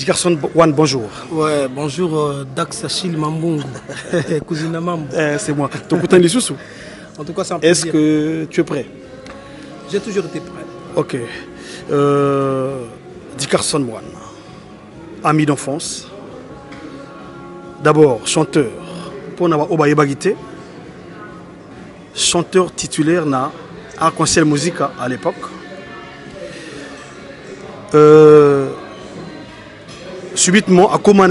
Dickerson One, bonjour. Ouais, bonjour Dax Achille Mambungu, cousine Mambo. C'est moi. Ton cousin les sous. En tout cas, c'est un plaisir. Est-ce que tu es prêt? J'ai toujours été prêt. Ok. Dickerson One, ami d'enfance. D'abord, chanteur. Pour n'avoir Obaye Bagité. Chanteur titulaire na Arc-en-Ciel Musique à l'époque. Subitement, à comment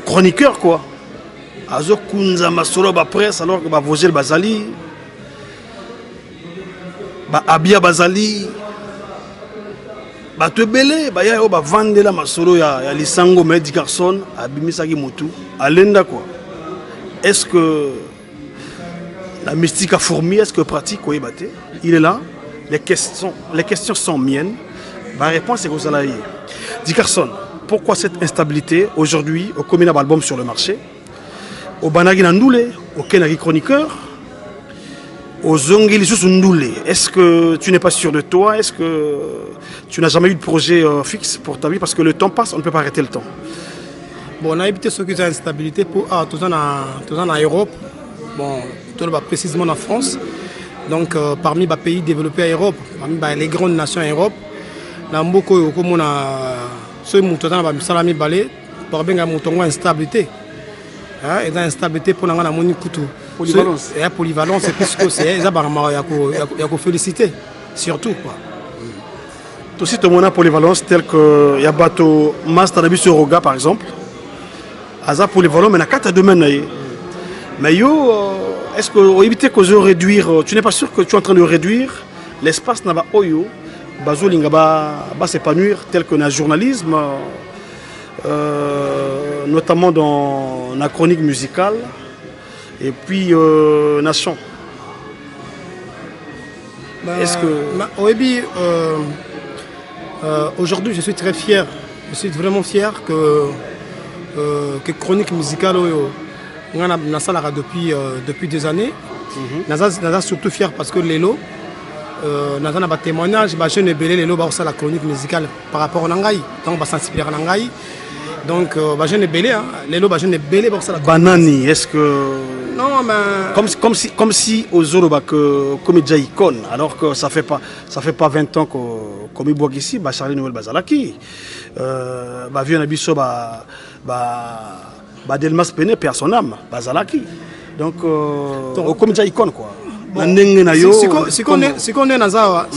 chroniqueur quoi. Azo Kunza Masoro ba presse alors que ba Vogel Bazali, ba Abia Bazali, ba Tebele, ba ya ba vendre la Masoro ya Lisango mais Dickerson abimisaki motu alenda quoi. Est-ce que la mystique a fourmi, est-ce que pratique oui baté? Il est là. Les questions sont miennes. Ma réponse est que vous allez. Dickerson, pourquoi cette instabilité aujourd'hui au combien d'albums sur le marché? Au Banagi Nandoulé, au Kenagi Chroniqueur, au Zongili Ndoulé. Est-ce que tu n'es pas sûr de toi? Est-ce que tu n'as jamais eu de projet fixe pour ta vie? Parce que le temps passe, on ne peut pas arrêter le temps. Bon, on a évité ce qui est instabilité pour tout ça en Europe, bon, tout précisément en France. Donc, parmi les pays développés en Europe, parmi les grandes nations en Europe, dans beaucoup comme on a ce mouton dans salami balé, par bien une instabilité. Et dans instabilité pour nous avoir polyvalence. Et polyvalence, c'est puisque c'est ça il y a féliciter surtout quoi. Tout aussi, tu as polyvalence tel que il y a bateau Master Nabi sur Roga par exemple. Aza polyvalent, mais il y a 4 domaines. Mais yo, est-ce que éviter que je réduire, tu n'es pas sûr que tu es en train de réduire l'espace naba oyo, bazo lingaba ba s'épanouir tel que dans le journalisme, notamment dans la chronique musicale et puis nation. Est-ce que aujourd'hui je suis très fier, je suis vraiment fier que chronique musicale on a ça depuis des années. On est surtout fier parce que Lélo, on a un témoignage, je ne belé Lélo ba la chronique musicale par rapport à Nangaï, donc ba s'inspirer Nangaï. Donc je ne belé Lélo je ne belé ba la Banani, est-ce que non mais comme si aux Zoroba que comme déjà icône alors que ça fait pas 20 ans que comme il boit ici ba Charlie Noël Bazalaki ba vieux nabiso ba Delmas Pene perd son âme, Bazalaki. Donc, comme déjà icône quoi. Si on est Nazawa,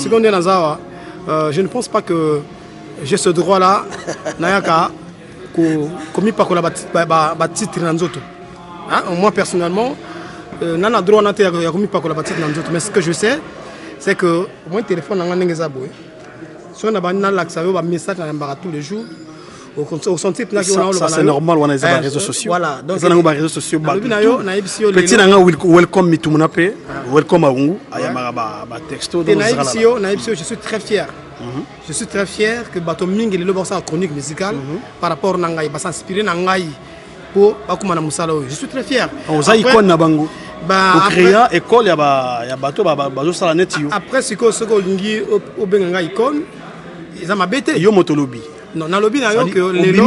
je ne pense pas que j'ai ce droit-là. Nayaka, comme pas qu'on a titre nanzoto. Moi personnellement, nana droit na te ya comme pas qu'on a titre nanzoto. Mais ce que je sais, c'est que mon téléphone n'a pas zaboué. Si on a pas l'accès au message na tous les jours. Ça c'est normal, on a les réseaux sociaux. Voilà, donc on a les réseaux sociaux. Petit nanga welcome me tout mon appel, welcome à Ungu, ayamara ba texto. Je suis très fier. Je suis très fier que bato mingi le borsa chronique musicale par rapport à Nangaï, ba s'inspirer Nangaï pour akumana musalo. Je suis très fier. On a icône na bango. Ba créa école ya bato ba zo sala net yo. Après siko lingi au benga icône, ils ont bêté. Yo motolobi. Non, na lobi na yo que les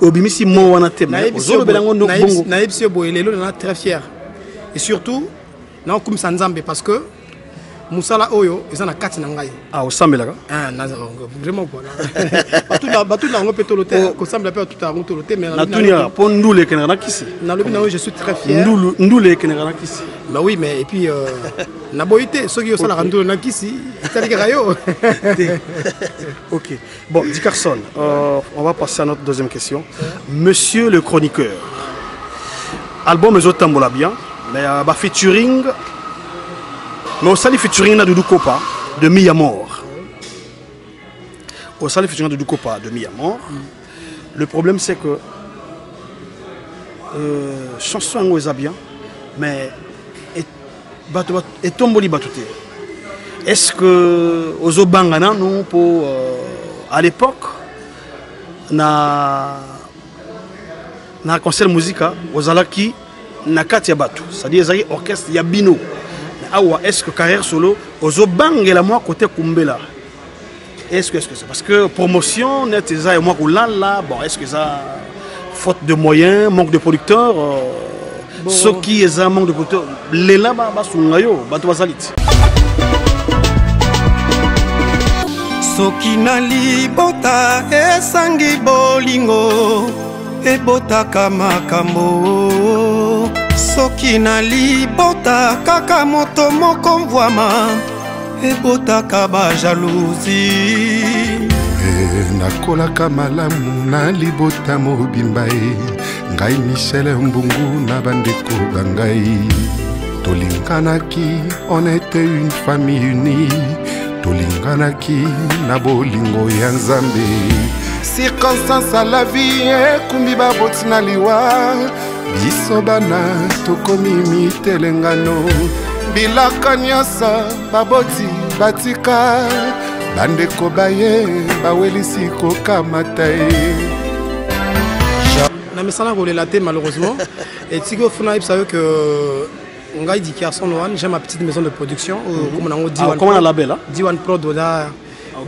obimisi mo wana teme. Ozolo belango ndo bongo. Na ipsio boy lelo na très fier. Et surtout na comme sanzambe parce que musala oyo ezana kati na ngai. Ah osambelaka. Ah vraiment quoi. Batu na ngope tolote ko sambela pe tout a tolote mais na tunia po ndule kenana kisi. Na lobi na yo je suis très fier. Ndule kenana kisi. Bah oui mais et puis na boité ceux qui ont ça la ndule na kisi, c'est dire yo. OK. Bon, Dickerson, on va passer à notre deuxième question. Monsieur le chroniqueur. Album Ezotambola bien, mais featuring. Mais au sali featuring na Doudou Kopa de Miyamor. Au sali featuring de Doudou Kopa de Miyamor. Le problème c'est que chanson en bien, mais et tomboli batouté. Est-ce que aux Obangana nous pour à l'époque na concert musique aux alaki na katia batu, c'est-à-dire les orchestre yabino. Awa est-ce que carrière solo aux Obangela moi côté Kumbela Est-ce que c'est parce que promotion net et moi là bon est-ce que ça faute de moyens, manque de producteurs ceux qui est un manque de producteurs les là ba sungayo ba to basalit soki na libota esangi bolingo ebotaka makambo soki na libota kaka moto moko mvwama ebotaka ba jalousie nakolaka malamu na libota mobimba ngai Michel Mbungu na bandeko bangai tolinganaki on était une famille unie tolinganaki na bolingo ya Nzambe circonstance à la vie ekumbi baboti na liwa biso bana tokomi mitelengano bilaka nyonso baboti batika bandeko baye bawelisi kokamata na mesana relaté malheureusement et Tigo Funa, vous savez que Ngai dit Carson One, j'ai ma petite maison de production comme on a dit comment on a label D1 Prod là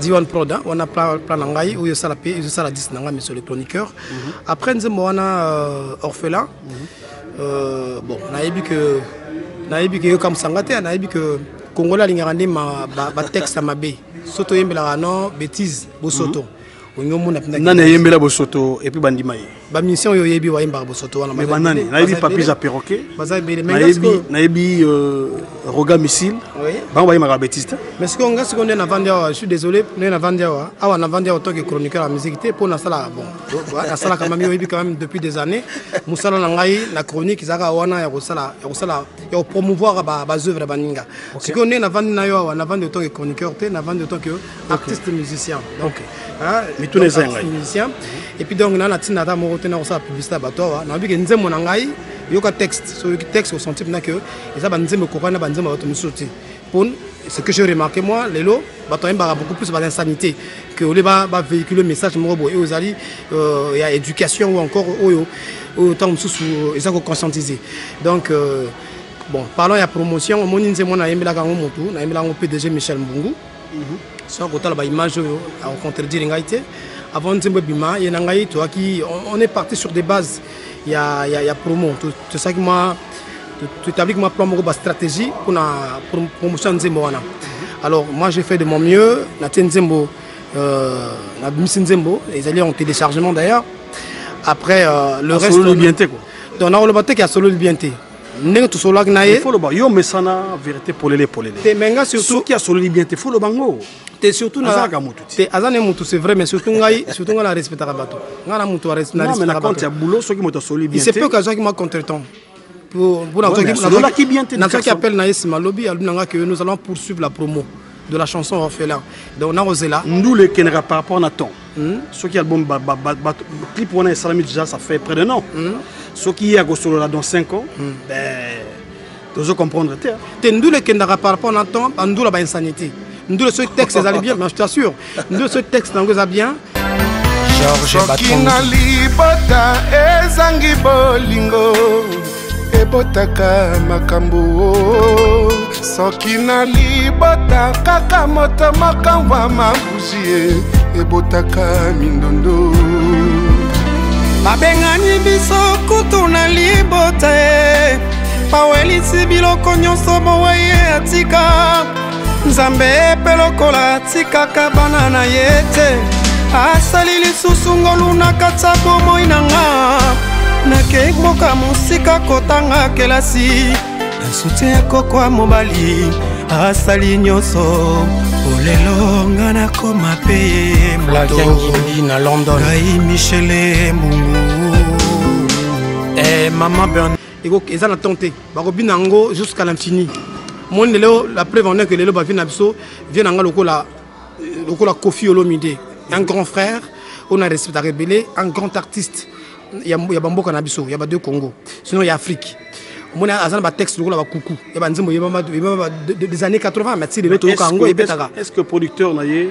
D1 Prod on a plan Ngai où il ça la paix il ça la 10 Ngai monsieur le chroniqueur après nous on a orphelin bon on a vu que comme sangate on a vu que Congolais lingirande ma texte à ma bé soto yembela non bêtise bosoto nana yembela bosoto et puis bandimai ba mission yo yebi wa yemba bosoto wana mais banani na yebi papis à perroquet na yebi roga missile ba wa yemba bêtise mais ce qu'on a seconde na vandia je suis désolé na vandia wa na vandia en tant que chroniqueur à musique té pour na sala bon na sala quand même yebi quand même depuis des années musala na ngai na chronique zaka wana ya kosala ya promouvoir ba œuvre baninga ce qu'on est na vandia na yo na vandia en tant que chroniqueur té na vandia en tant que artiste musicien donc tous les musiciens et puis donc na tina ta mo tena ça publicité bato na bi ke nzembo na ngai yoka texte so yoka texte au sentiment na que et ça ba nzembo ko kana ba nzembo bato musuti pour ce que j'ai remarqué moi lelo bato yamba beaucoup plus ba l'insanité que au ba véhiculer message mo bo et aux ali il y a éducation ou encore autant mususu et ça ko conscientiser donc bon parlons il y a promotion mon nzembo na yembela ka motu na yembela ngo PDG Michel Mbungu soit côté la image à contredire ngaité avant de bima y nangai toi qui on est parti sur des bases il y a promo tout ça qui moi tout établi moi plan mo stratégie pour la promotion nzembo wana alors moi j'ai fait de mon mieux na nzembo na bimisi nzembo ils allaient en téléchargement d'ailleurs après le reste bien quoi donc on a le baté qui a solo bien ndenge to solo na il faut le ba yo mesana vérité polele te menga surtout qui a solo bien te faut le bango te surtout na te azane mutu c'est vrai mais surtout ngai surtout ngala respectera bato ngala mutu respectera bato non mais na compte ya boulot ceux qui moto solo bien c'est peu que qui m'a contretemps pour la qui bien qui appelle Naïs Malobi alunanga que nous allons poursuivre la promo de la chanson Orphelin donc on a osé là nous le kenera par rapport à temps ceux qui album clip on a salami déjà ça fait près d'un an ceux qui y a solo là dans 5 ans ben tu comprendre te nous le kenera par rapport à temps nous la insanité nous ce texte ça allait bien mais je t'assure nous ce texte dans ça bien Georges Bakina libota ezangi bolingo ebotaka makambo soki na libota kaka moto makamwa mabusie ebotaka mindondo babengani biso kutu na libota pawelisi biloko nyonso bowaye atika nzambe pe lokola atikaka bana na ye te asali lisusu ngolu na kati ya bomoi na nga nakei mboka mosika kotanga kelasi na soutien ya koko ya mobali asali nyonso olelo nga nakoma pe moto na London ngai Michel Mbungu maman Bernard eza na tenté bakobina yango jusqu'à l'infini mon lelo la preuve en est que lelo ba vient biso vient nga lokola Kofi Olomide un grand frère on a respecté rebelle un grand artiste il y a bamboka na biso il y a deux Congo sinon il y a Afrique mon azana ba texte lokola ba kuku il y a nzembo des années 80 mais si le toka ngo ebetaka est-ce que producteur na ye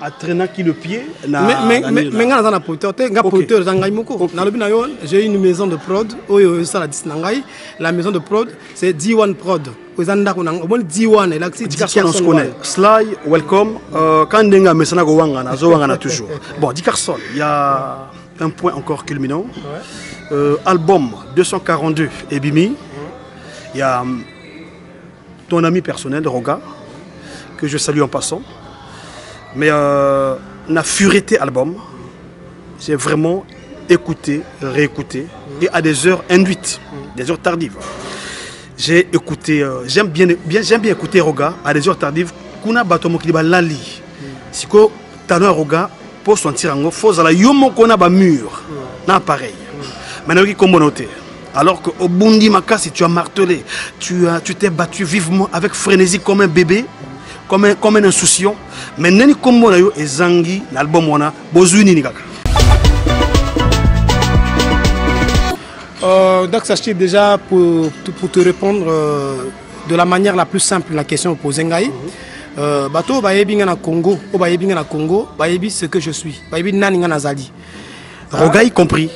a traîné qui le pied mais nga na producteur te nga producteur za ngai moko na lobi na yo j'ai une maison de prod oyo ça la dis na ngai la maison de prod c'est D1 Prod on dit one et là c'est on se connaît. Sly, welcome. Quand Denga Messana go wangana, zo wangana toujours. Bon, Dickerson, il y a un point encore culminant. Album 242 et Bimi. Il y a ton ami personnel Roga que je salue en passant. Mais la Fureté album, j'ai vraiment écouté, réécouté et à des heures induites, des heures tardives. J'ai écouté, j'aime bien écouter Roga à des heures tardives. Kuna batomo ki ba lali. Siko tano Roga pour son tirango, faut ala yomo kona ba mur. Na pareil. Maintenant qui communauté. Alors qu'au Bundi Makasi, tu as martelé, tu t'es battu vivement avec frénésie comme un bébé, comme un insouciant. Mais nani kombo na yo ezangi l'album wana bozuni ni kaka. Donc Sachi, déjà pour te répondre de la manière la plus simple la question posée ngai. Bato bayebi nga na Congo, o bayebi nga na Congo, bayebi ce que je suis. Bayebi nani nga nazali. Roga y compris.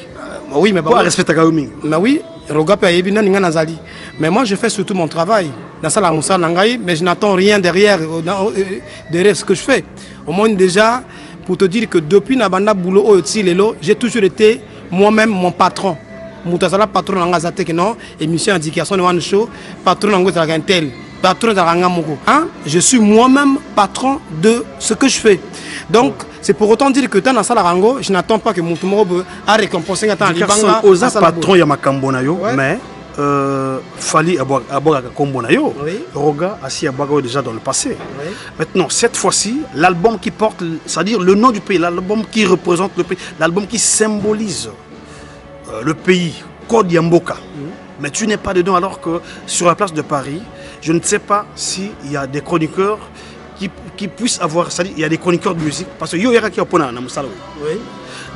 Oui, mais pas respecter Kaomi. Mais oui, Roga payebi nani nga nazali. Mais moi je fais surtout mon travail. Dans ça la moussa nangai, mais je n'attends rien derrière ce que je fais. Au moins déjà pour te dire que depuis Nabanda boulot au Lelo, j'ai toujours été moi-même mon patron. Moutasala patron nangazate que non, émission indication de one show, patron nangozagantel, patron d'Arangamoko. Hein? Je suis moi-même patron de ce que je fais. Donc c'est pour autant dire que dans la salle Arango, je n'attends pas que Moutoumoro a récompensé un Libanga. Aux patron Yamakambonayo, mais Fali Aboga Kombonayo, Roga assis Aboga déjà dans le passé. Oui. Maintenant, cette fois-ci, l'album qui porte, c'est-à-dire le nom du pays, l'album qui représente le pays, l'album qui symbolise le pays, Code Yamboka. Mais tu n'es pas dedans alors que sur la place de Paris, je ne sais pas s'il y a des chroniqueurs qui puissent avoir, c'est-à-dire il y a des chroniqueurs de musique, parce que yo yera qui a pona na musala.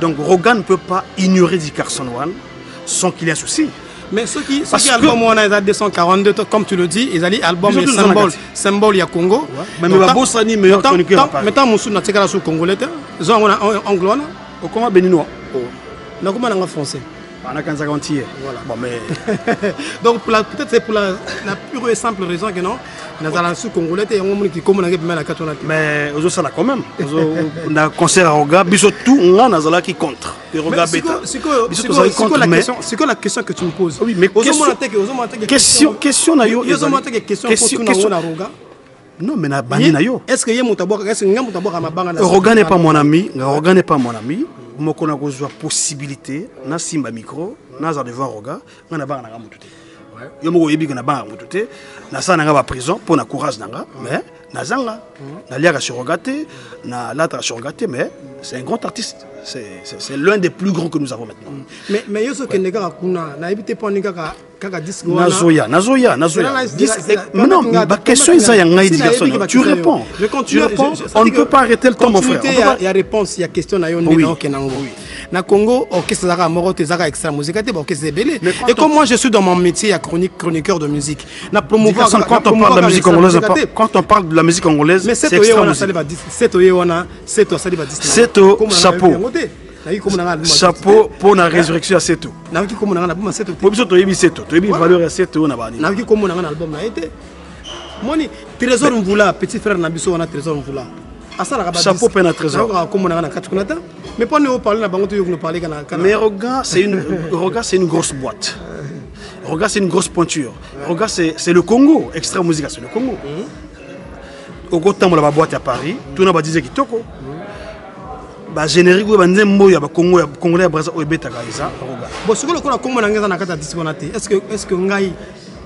Donc Roga ne peut pas ignorer Dickerson One sans qu'il y ait un souci. Mais ceux qui album on a 242 comme tu le dis, ils allaient album symbole ya Congo. Mais va bossani meilleur chroniqueur à Paris. Maintenant musu na tekala sur congolais, ils ont anglois. Au comment béninois. Na comment en français. On a 15 garanties. Voilà. Bon, mais... Donc peut-être c'est pour la pure et simple raison que non. Nous allons sous congolais et on qui comme on a la katona. Mais aux ça là quand même. On a concert à Roga, biso tout on a nazala qui contre. Et Roga bêta. C'est quoi la question que tu me poses? Oui, mais question na yo. Question na Roga. Non, mais na bani na yo. Est-ce que Roga n'est pas mon ami, Roga n'est pas mon ami. Je suis la possibilité, na simba micro, na za devant Roga, na ba na mutute. Yo mo yebi na ba mutute, na sa na ba prison pour na courage nanga, mais na zanga, na liaka sur Roga te, na latra sur Roga te, mais c'est un grand artiste. C'est l'un des plus grands que nous avons maintenant. Mais yo so kenega kuna, na ebite po ninga kaka disque wana. Nazoya. Non, ma question est ça yanga Dickerson. Tu réponds. Tu réponds. On ne peut pas arrêter le temps mon frère. Il y a réponse, il y a question na yo ndena okenango. Na Congo, orchestre zaka morote zaka extra musique te orchestre belé. Et comme moi je suis dans mon métier à chroniqueur de musique. Na promouvoir quand on parle de la musique congolaise, quand on parle de la musique congolaise, c'est extra Seto chapeau. Chapeau pour la résurrection à Seto. Pour biso to yebi Seto, to yebi valeur à Seto na bani. Na ki comme na album na été. Moni trésor mvula petit frère na biso na trésor mvula. Chapeau peine à trésor. Mais pas nous parler na bango to nous parler kana. Mais Roga c'est une grosse boîte. Roga c'est une grosse pointure. Roga c'est le Congo, extra musique c'est le Congo. Au côté de la boîte à Paris, tout le monde disait qu'il toko. Bah générique ou banzembo ya Congo ya Congolais Brazza o beta kaisa Roga. Bon ce que le Congo na ngeza na kata disponate. Est-ce que ngai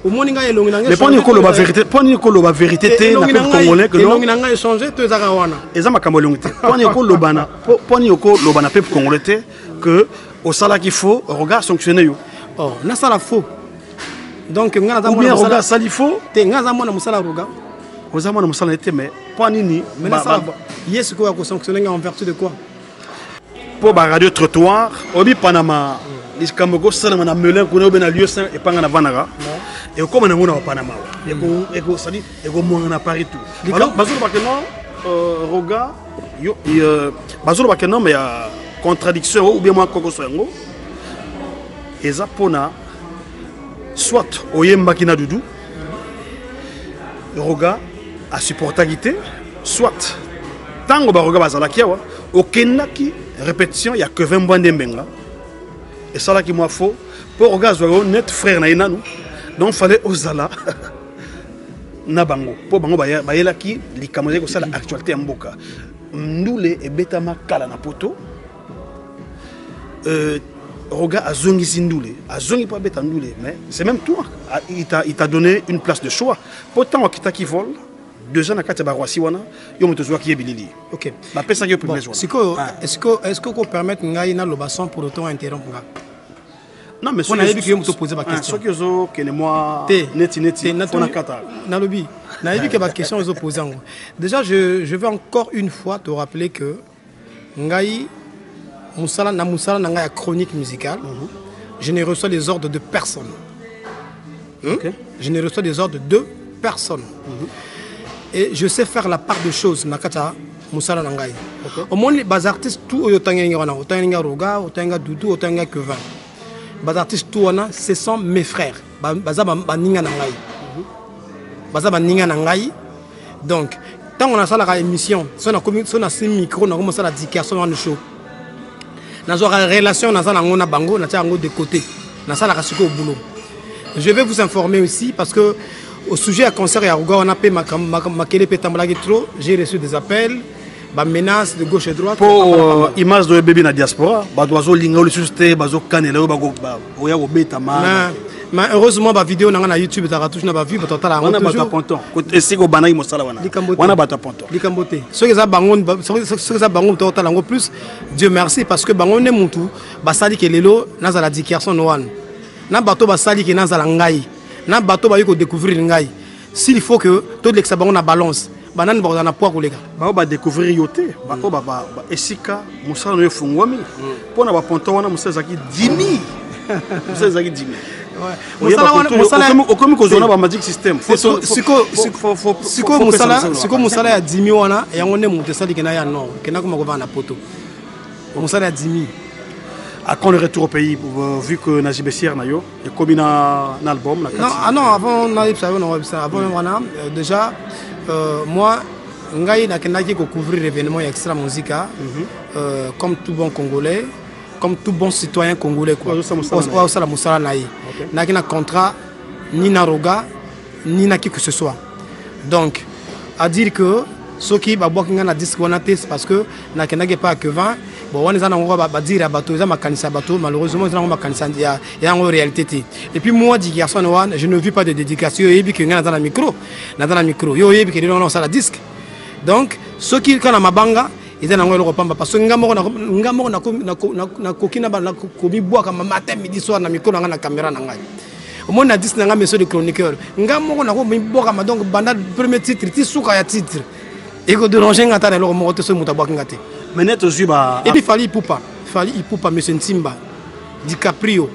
au moins ngai longi na ngeza. Mais pas ni ko lo ba vérité, pas ni ko lo ba vérité te na peuple congolais que non. Longi na ngai changer to ezaka wana. Eza makambo longi te. Pas ni ko lo bana, pas ni ko lo bana peuple congolais te que au sala qu'il faut Roga sanctionner yo. Oh, na sala faux. Donc ngana za mona Roga sali faux. Te ngaza mona musala Roga. Aux amants de Moussala était, mais pas nini. Mais yes, quoi, qu'on sanctionne en vertu de quoi? Pour la radio trottoir, au Panama, les Camerounais, ça n'a melin qu'on a bien à lieu et pas en Vanara. Et comme on a au Panama, et qu'on s'allie, et qu'on a à Paris tout. Alors, Bazoul Bakeno, Roga, Bazoul Bakeno, mais il y a contradiction, ou bien moi, Koko Soyango. Et Zapona, soit au Yemba Kina Doudou. Roga a supportabilité, soit tango ba Roga bazalaki awa, okendaki répétition, il y a que 20 bonnes d'embenga. Et ça là qui m'a faux, pour Roga soit net frère na inanu, donc fallait osala na bango. Pour bango ba yela ki li kamose ko ça l'actualité mboka. Ndule et betama kala na poto. Roga a zongi Sindule, a zongi pas bête Ndule, mais c'est même toi. Il t'a donné une place de choix. Pourtant, Wakita qui vole, 2 ans à Katia Baroisi wana, yo mo tozo qui est bilili. OK. Ba pesa yo premier jour. Est-ce que vous permettre ngai na lobason pour autant interrompre? Non, mais on a vu que vous poser ma question. Ce que zo que moi neti on a kata. Na lobi. Na vu que ma question vous poser. Déjà je veux encore une fois te rappeler que ngai Moussala na nanga chronique musicale. Je ne reçois les ordres de personne. Okay. Je ne reçois des ordres de personne. Et je sais faire la part de choses. Nakata Moussala Nangai. Au moins, les artistes, tout Otanga Roga, Otanga Doudou, Otanga Kevin. Les artistes, tout ce sont mes frères. Baza Baninga Nangai. Baza Baninga Nangai. Donc, tant qu'on a ça la émission, si on a 6 micros, on a commencé à la dire sur le show. Dans une relation, on a bango, on a de côté. On a la au boulot. Je vais vous informer aussi parce que au sujet à concert et à Roga, on a payé j'ai reçu des appels, des menaces de gauche et droite. Pour image de bébé dans la diaspora, mais heureusement, la vidéo sur YouTube, tu as touché la vidéo, tu as on a battu ponton. Et c'est qu'on banaï mosala wana. On a battu ponton. Likamboté. Ceux qui ont bangon, tu as plus. Dieu merci parce que bangon ne montu, basali que lelo, nazala dikerson noan. Na bateau basali que nazala ngai. Na bateau ba yoko découvrir ngai. S'il faut que tout l'ex bangon na balance. Banane ba na poids kolega. Ba ba découvrir yoté. Ba ko ba esika mosala no fungwami. Pona ba ponton wana mosala zaki 10 000. Mosala zaki 10 000. Comme Kozona ba magic system. Siko musala ya 10 000 wana et on est monté ça dikena ya non. Kena kuma ko va na poto. Musala ya 10 000. À quand le retour au pays, vu que Najib Bessier n'a eu, et comme il a un album, non, avant déjà, moi, Ngai n'a qu'à couvrir l'événement extra musica, comme tout bon Congolais, comme tout bon citoyen congolais. N'a qu'un contrat, ni na Roga, ni na qui que ce soit. Donc, à dire que ceux qui va boire un disque parce que n'a pas que 20. Bon, on est en dire à bateau, malheureusement, ils ont en réalité. Et puis moi, je ne vis pas de dédication, il y a dans le micro. Dans le micro, il y a un disque. Donc, ceux qui ont ma banga, ils ont un repas parce que nous matin, midi, soir, micro, na caméra. Au moins, on a dit que monsieur le chroniqueur. Nous avons donc le premier titre, titre. Et que de ranger un tas de l'eau, on se moute. Et puis Fali Ipupa, monsieur Ntimba, DiCaprio,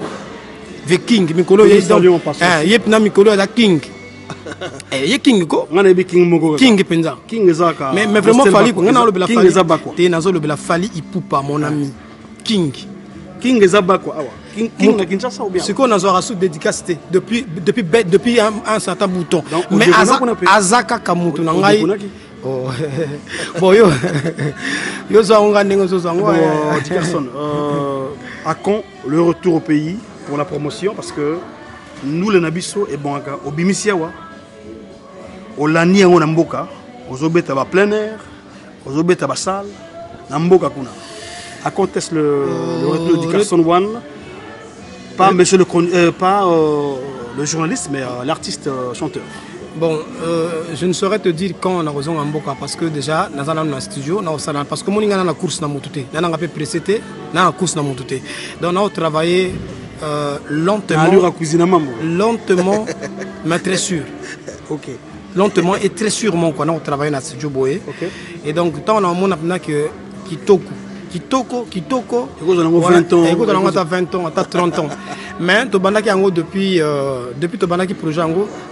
The King, Mikolo, Yepna Mikolo, la King. Et King, King Penza. Mais vraiment, Fali, on a le Fali Ipupa, mon ami. King. King Zabako, King Kinshasa ou bien. Ce qu'on a reçu dédicacité depuis un certain bouton. Mais Azaka Kamutu, oh. Bon, yo personne. À quand le retour au pays pour la promotion parce que nous les Nabiso et bon au Bimisiawa au Lani en Namboka aux obeta ba plein air aux obeta ba salle Namboka kuna. À quand est-ce le retour du Carson One pas monsieur le journaliste mais l'artiste chanteur. Bon, je ne saurais te dire quand on a raison en Mboka parce que déjà, nous avons un studio, parce que nous avons une course dans Moutouté, nous avons un peu précédé, nous avons une course dans Moutouté. Donc nous avons travaillé lentement, mais très sûr. Ok. Lentement et très sûrement, nous avons travaillé dans le studio Boé. Okay. Et donc, tant on a que Kitoko. Nous avons 20 ans. Nous avons 20 ans, 30 ans. Mais depuis le projet,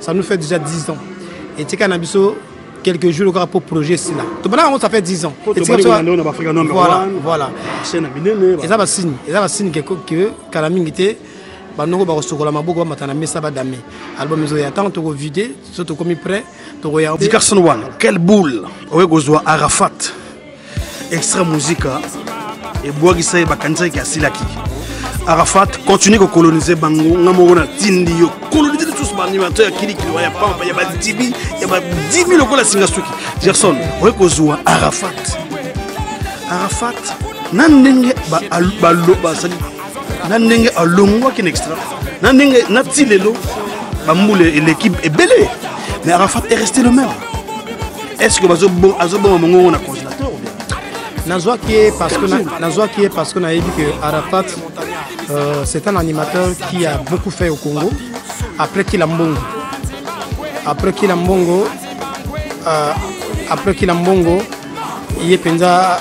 ça nous fait déjà 10 ans. Et tu as quelques jours pour le projet. Ça fait 10 ans. Voilà. Et ça va signer que Kalaming était banoko ba sokola maboko ba matana mesa ba dame album zo ya tant to vider surtout comme prêt to ya Di Carson wana quelle boule oye kozwa Arafat extra musica et boagi sai bakanza ki asilaki Arafat continue de coloniser bango ngamoko na tindi yo coloniser tous ba animateur kili ya pamba ya ba dibi ya ba 10 000 lokola singa suki Gerson oye kozwa Arafat nandenge ba loba sali nandenge alongwa kin extra nandenge natilelo ba mboule et l'équipe est belée mais Arafat est resté le même. Est-ce que bazo bon mongo na congélateur ou bien Nazwa qui est parce qu'on a dit que Arafat c'est un animateur qui a beaucoup fait au Congo après Kilambongo il est penza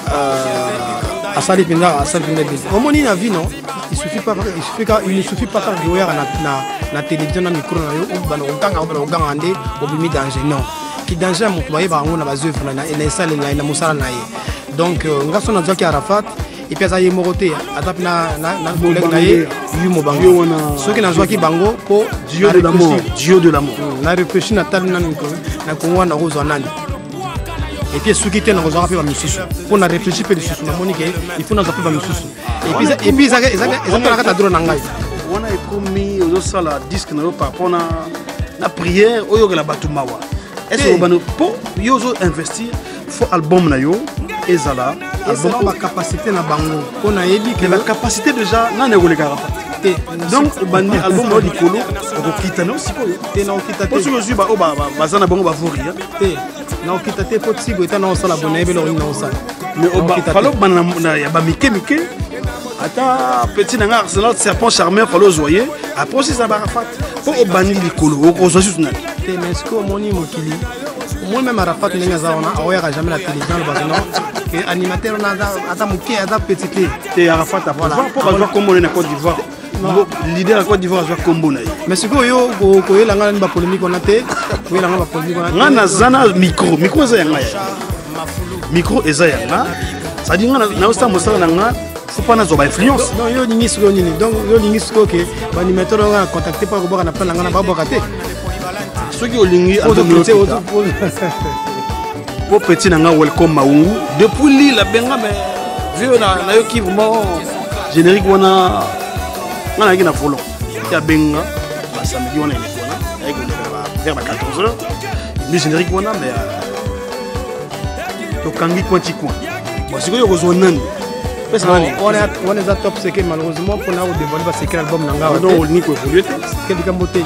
asali penza au moni na vie non il ne suffit pas faire jouer na télévision na micro na yo ou bana ontanga ou bana ongande obimi danger non qui danger mo toye ba ngona ba zœuvre na salle na musala na ye donc ngaso na zaki Arafat et puis ça y est moroté atap na collègue na ye yu mo bango ceux qui na zaki bango po Dieu de l'amour na réfléchir na tal na Congo na rozo nani et puis ceux qui étaient dans les affaires misusu pour na réfléchir peu de choses na monique il faut na affaires misusu et puis ça na ka drone ngai on a commis aux sala disque na par rapport na prière oyo la batumawa est-ce que bano po yo zo investir faut album na yo ezala album ba capacité na bango on a yebi que la capacité déjà na negole Arafat donc bandi album au likolo au kitano sikoyo te na okita te parce que je ba bazana bango ba voria te na okita te pot sigo eta na osala bona ebe lo na osala mais au ba falo bana ya ba mike ata petit nanga Arsenal serpent charmeur falo joyer après c'est Arafat pour au bandi likolo au josu na te mais ce que moni mokili moi même Arafat nenga za ona aoya jamais la télévision le bazana que animateur na ata moké ata petit te Arafat a pour jouer comme on est en Côte d'Ivoire leader à Côte d'Ivoire jouer combo na mais ce que yo ko yelanga ba polémique on a te ko yelanga ba polémique on a ngana zana micro za yanga micro eza yanga ça dit ngana na osta mosala na nga faut pas na zo ba influence non yo ningi siko nini donc yo ningi siko que ba animateur on a contacté par ko na plan ngana ba bokate ceux qui olingi pour petit nanga welcome maungu depuis li la benga mais vieux na yo ki vraiment générique wana ngana ki na follow ya benga ba samedi wana ile wana avec vers 14h le générique wana mais to kangi kwati kwa parce que yo ko nani on est à top secret malheureusement pour na dévoiler ba secret album nanga non on ni ko évoluer quel camboté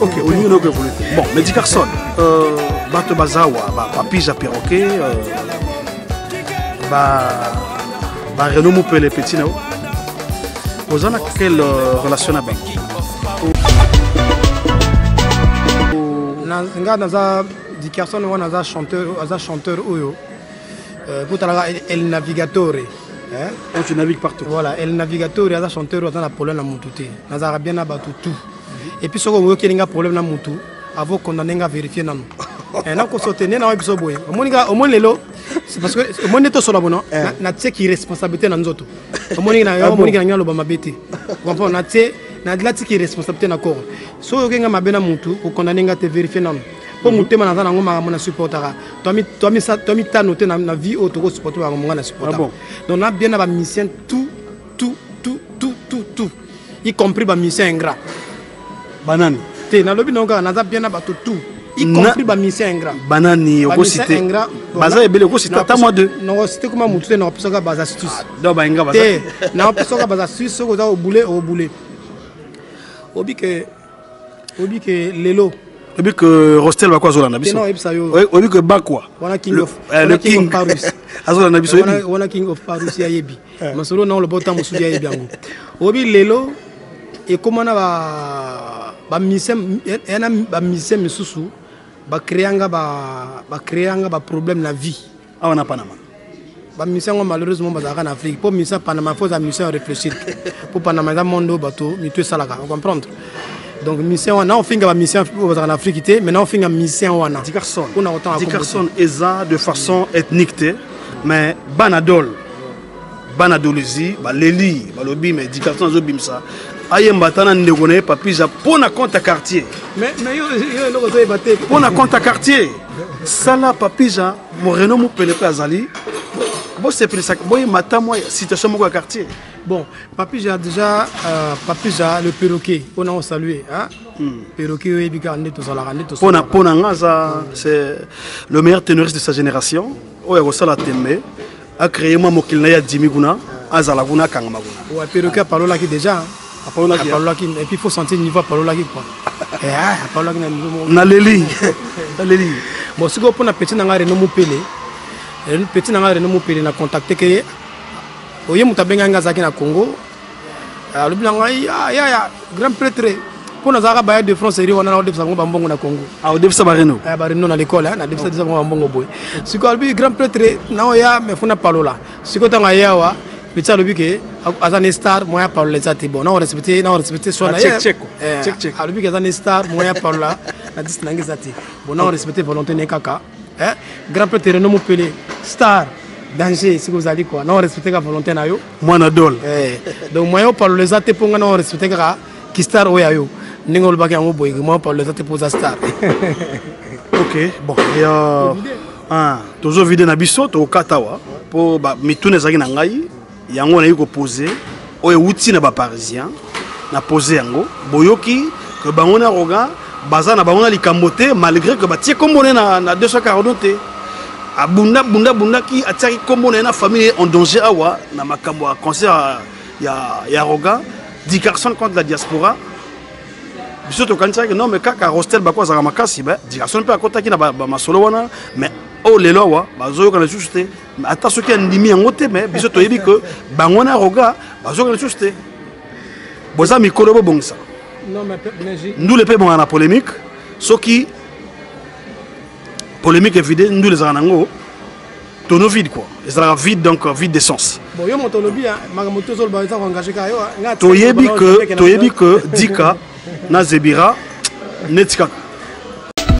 ok on ni no ko évoluer bon mais Di Carson bato bazawa ba pija perroquet ba Renaud Moupele petit nao vous en avez quelle relation avec Di Carson on a chanteur oyo pour El Navigatore hein tu navigues partout voilà El Navigatore a chanteur on a problème na mutu te nazara bien abatu tout et puis soko oyo kelinga problème na mutu avant qu'on en ait vérifié non et là qu'on soutenait na ebiso boye au moins lelo c'est parce que au moins neto solo bono na tse ki responsabilité na nzoto au moins na ngalo ba mabete comprends na tse na dlati ki responsabilité na corps so yo kenga mabena mutu ko condamner nga te vérifier non pour muté mana na ngoma mona supportera toi mi ta noté na vie auto ko supporter ba ngoma na supporter donc na bien na ba musicien tout y compris ba musicien ingrat banane te na lobi nonga na za bien na ba tout y compris ba musicien ingrat banani yoko cité baza ebele ko cité ta moi deux non cité comment mutu na posoka baza astuce do ba inga baza te na posoka baza astuce soko za au boulet obi que lelo obi que Rostel va quoi zola na biso obi que bakwa wana king of Paris azola na biso wana king of Paris ya yebi masolo na le botam musu ya yebi yango obi lelo et comment na ba misem ena ba misem misusu ba créanga ba problème na vie awana Panama ba mission malheureusement bazaka en Afrique pour mission Panama faut la mission réfléchir pour Panama dans monde bateau mi tu salaka on comprendre donc mission on finga ba mission en Afrique té maintenant on finga mission wana Di Carson eza de façon ethnique mais banadol banadolizi ba leli ba lobi mais Di Carson zo bimsa ayemba tana ndeko na Papija pour na compte quartier. Mais yo le batté pour na compte quartier. Sala Papija mo reno mo pele pe azali. Bon c'est pour ça que boy matamo situation mo quartier. Bon, Papija déjà Papija le perroquet, on a salué hein. Perroquet Pona Ngaza, c'est le meilleur ténoriste de sa génération. Oya Rosala Tembe a créé moi Mokilnaya Dimiguna, Azalaguna Kangamaguna. Ouais, perroquet parle là qui déjà. Et puis il faut sentir le niveau parle là qui quoi. Eh, parle là qui na leli. Na leli. Bon, si vous prenez petit nangare no mupele. Le petit nangare no mupele na contacter que oye mutabenga ngazaki na Congo. Le bilanga ya grand prêtre pour nous avoir baillé de France et on a des gens bambongo na Congo. Ah au début ça barino. Ah barino na l'école hein, na début ça des bambongo boy. Si quoi le grand prêtre na ya me funa palola. Si quoi tanga ya wa petit le que azan star moya palola ça bon. Na respecter soit na check. Le but azan star moya palola na dis nangi zati. Bon na respecter volonté ne kaka. Hein? Grand prêtre no mo pelé star. Danger, si vous allez quoi, non respecter la volonté na yo. Moi na dol. Donc moi par les até pour non respecter ka qui star oyayo. Ningol ba kango boy, moi par les até pour za star. OK, bon, et toujours vidé na biso to katawa pour ba mitune zaki na ngai, yango na yiko poser, oye outi na ba parisien, na poser yango, boyoki que bango na roga, baza na bango na likambote malgré que ba tie kombone na 240. Bunda qui a tiré comme on est une famille en danger awa na makambo concert ya roga 10 personnes contre la diaspora biso to kanisa que non mais kaka hostel ba kwa za makasi ba 10 personnes peut akota ki na ba masolo wana mais oh lelo wa bazo kana juste mais ata soki ndimi yango te mais biso to yebi que bango na roga bazo kana juste boza mikolo bo bongisa non mais nous le pe bon na polémique soki polémique évidente, nous les avons tonneau vide quoi. Ils sont vide donc vide d'essence. Bon, yo mon lobby hein, magamoto zol ba za engagé ka yo. Toyebi que Dika na Zebira netika